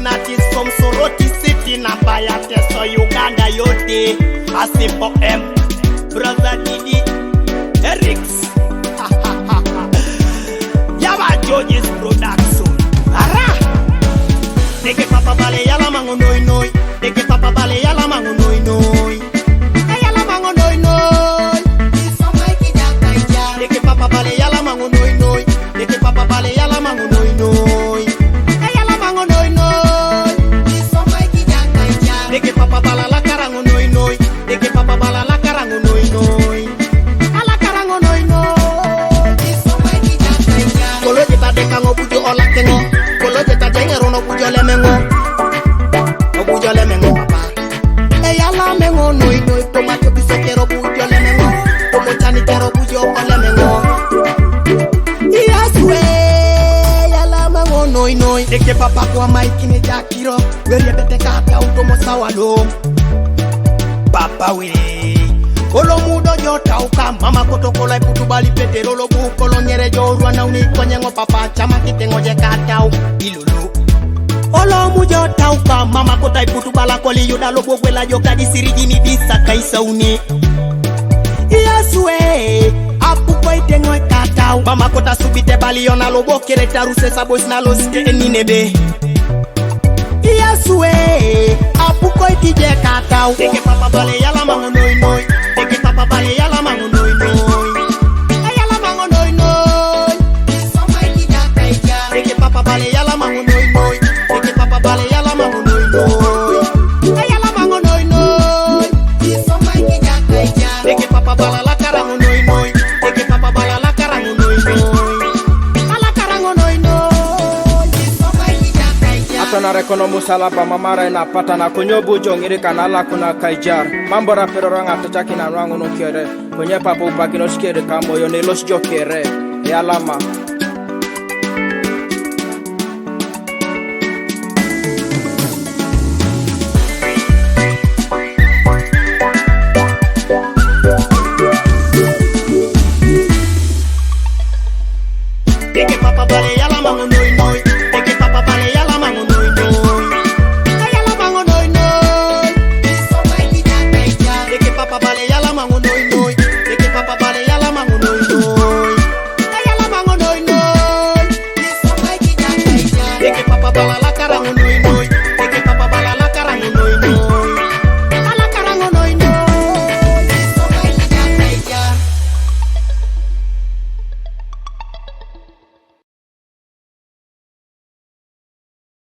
artist from Soroti City na Bayate so Uganda yote. Asimpo M, Brother Didi, Eric's Yaba George's production. Ara Deke papa bale yala mango noi noi. Deke papa bale yala mango noi noi. Yala mango noi noi. Iso maiki jaka ija. Deke papa bale yala mango noi noi. Deke papa bale yala mango noi noi. Yala mango noi noi. Iso maiki jaka ija. Deke papa bala la karango noi noi. Deke papa bala la karango noi noi. Ala karango noi noi. Iso maiki jaka ija. Kolo jeta deka ngobujo ola kengo. Kolo jeta jengero no bujo lemengo. Obujo lemengo papa. Yala mengo noi noi. Tomato bisokero bujo lemengo. Tomo chani kero bujo lemengo. Noi noi deke papa kwa maiki ne jakiro weri bete kata utomo sawalo papa we olo mudo jota uka mama kotokola iputubali pete lolo bukolo nyere jorwa na uni konyengo papa chama kitengo je kata ilulu olo mujo tauka mama kota iputubala koli yuda lobo gwela joka disiriji ni bisa kaisa uni yaswe apu koi tengo katau mama kota subite baliona lobo kere taruse sabos na losite eninebe yaswe apu koi tije katau deke papa bale yala mango noi noi. Deke papa bale yala mango noi noi. Yala mango noi noi. Iso maiki jaka ija. Deke papa bale yala mango noi noi. Deke papa bale yala mango noi noi. Yala mango noi noi. Iso maiki jaka ija. Deke papa bala la karango noi noi. Deke papa bala la karango noi noi. Ala karango noi noi. Iso maiki jaka ija. Atona rekono musalaba mamara ina pata na kunyobu jongiri kanala kuna kaijar. Mambo rapero ranga tochaki na rangu no kiere. Kwenye papo upaki no shikere kamo yone los jokere. Yalama.